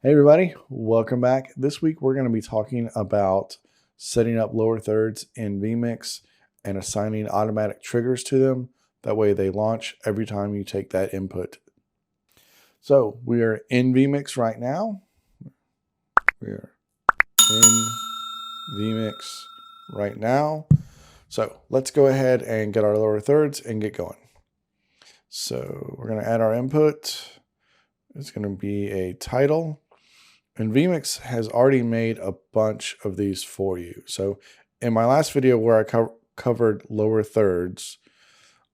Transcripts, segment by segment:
Hey everybody, welcome back. This week we're going to be talking about setting up lower thirds in VMix and assigning automatic triggers to them. That way they launch every time you take that input. So we are in VMix right now. We are in VMix right now. So let's go ahead and get our lower thirds and get going. So we're going to add our input. It's going to be a title. And VMix has already made a bunch of these for you. So in my last video where I covered lower thirds,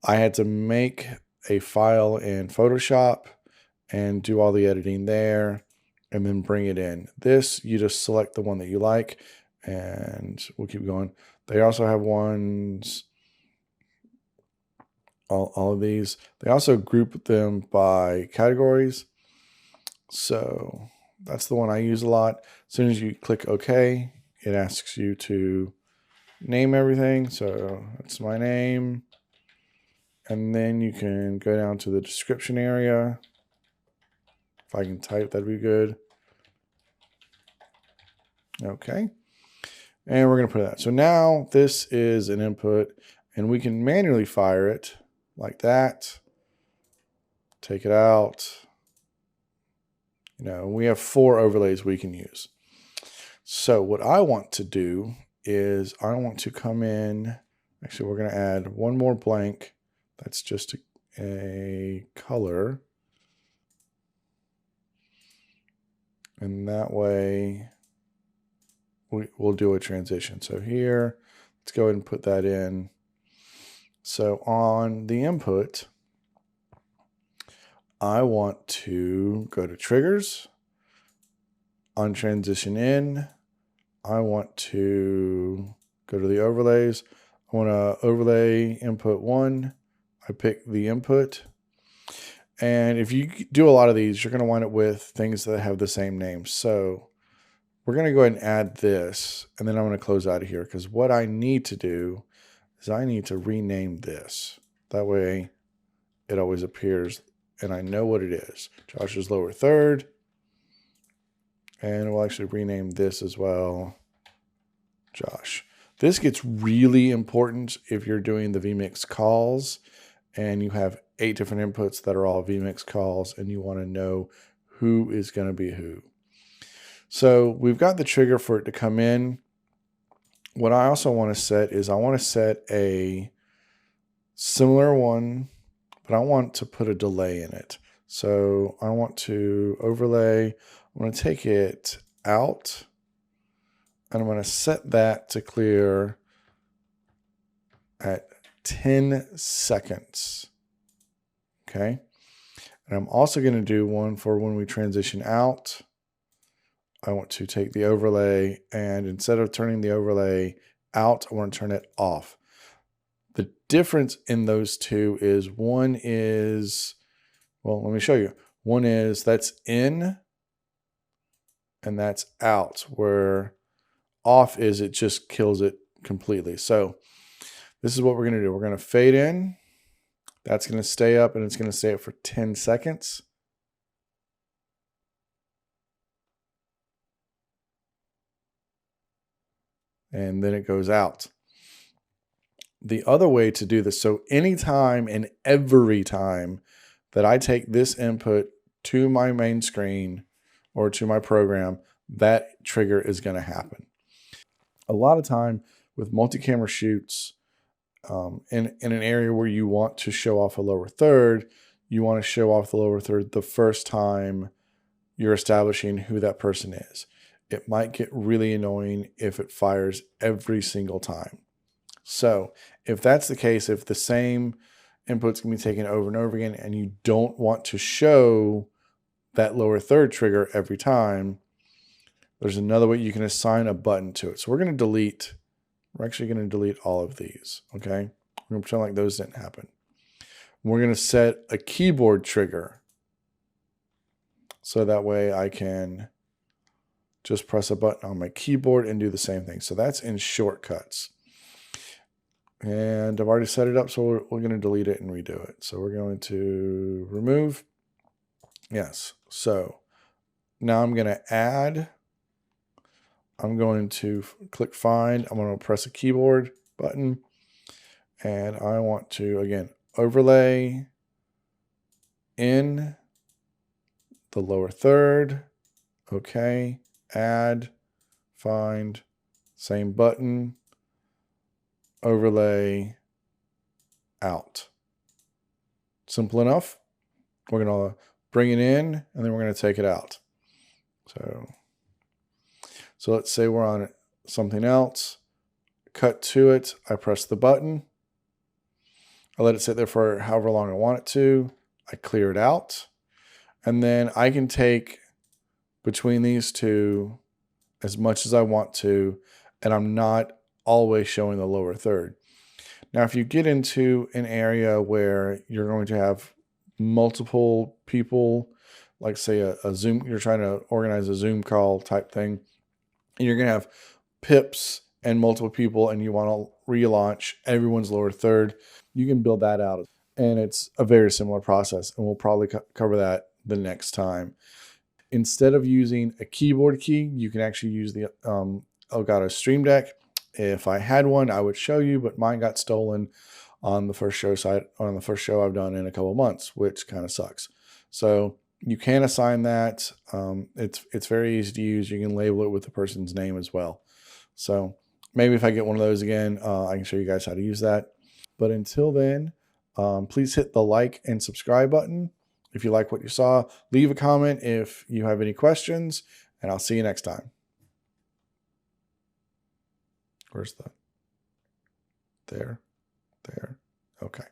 I had to make a file in Photoshop and do all the editing there and then bring it in. This, you just select the one that you like and we'll keep going. They also have ones, all of these. They also group them by categories. So that's the one I use a lot. As soon as you click OK, it asks you to name everything. So that's my name. And then you can go down to the description area. If I can type, that'd be good. Okay. And we're going to put that. So now this is an input and we can manually fire it like that. Take it out. We have 4 overlays we can use. So what I want to do is I want to come in. Actually, we're going to add one more blank. That's just a color. And that way we'll do a transition. So here, let's go ahead and put that in. So on the input, I want to go to triggers. On transition in, I want to go to the overlays. I want to overlay input 1. I pick the input. And if you do a lot of these, you're going to wind up with things that have the same name. So we're going to go ahead and add this, and then I'm going to close out of here because what I need to do is I need to rename this. That way it always appears and I know what it is. Josh's lower third. And we'll actually rename this as well, Josh. This gets really important if you're doing the VMix calls and you have 8 different inputs that are all VMix calls and you want to know who is going to be who. So we've got the trigger for it to come in. What I also want to set is I want to set a similar one, but I want to put a delay in it. So I want to overlay. I'm going to take it out and I'm going to set that to clear at 10 seconds. Okay. And I'm also going to do one for when we transition out. I want to take the overlay and instead of turning the overlay out, I want to turn it off. The difference in those two is one is, well, let me show you. One is that's in and that's out, where off is it just kills it completely. So this is what we're going to do. We're going to fade in. That's going to stay up and it's going to stay up for 10 seconds. And then it goes out. The other way to do this, so anytime and every time that I take this input to my main screen or to my program, that trigger is going to happen. A lot of time with multi-camera shoots in an area where you want to show off a lower third, you want to show off the lower third the first time you're establishing who that person is. It might get really annoying if it fires every single time. So if that's the case, if the same input's going to be taken over and over again and you don't want to show that lower third trigger every time, there's another way you can assign a button to it. So we're actually going to delete all of these, okay? We're going to pretend like those didn't happen. We're going to set a keyboard trigger. So that way I can just press a button on my keyboard and do the same thing. So that's in shortcuts. And I've already set it up, so we're going to delete it and redo it. So we're going to remove. Yes. So Now I'm going to add. I'm going to click find. I'm going to press a keyboard button. And I want to, again, overlay in the lower third. Okay. Add, find, same button, overlay, out. Simple enough. We're going to bring it in and then we're going to take it out. So let's say we're on something else. Cut to it. I press the button. I let it sit there for however long I want it to. I clear it out. And then I can take between these two as much as I want to, and I'm not always showing the lower third. Now, if you get into an area where you're going to have multiple people, like say a Zoom, you're trying to organize a Zoom call type thing, and you're going to have pips and multiple people, and you want to relaunch everyone's lower third, you can build that out. And it's a very similar process, and we'll probably cover that the next time. Instead of using a keyboard key, you can actually use the Elgato Stream Deck. If I had one, I would show you, but mine got stolen on the first show I've done in a couple of months, which kind of sucks. So you can assign that. It's very easy to use. You can label it with the person's name as well. So maybe if I get one of those again, I can show you guys how to use that. But until then, please hit the like and subscribe button. If you like what you saw, leave a comment if you have any questions, and I'll see you next time. Where's the, there, okay.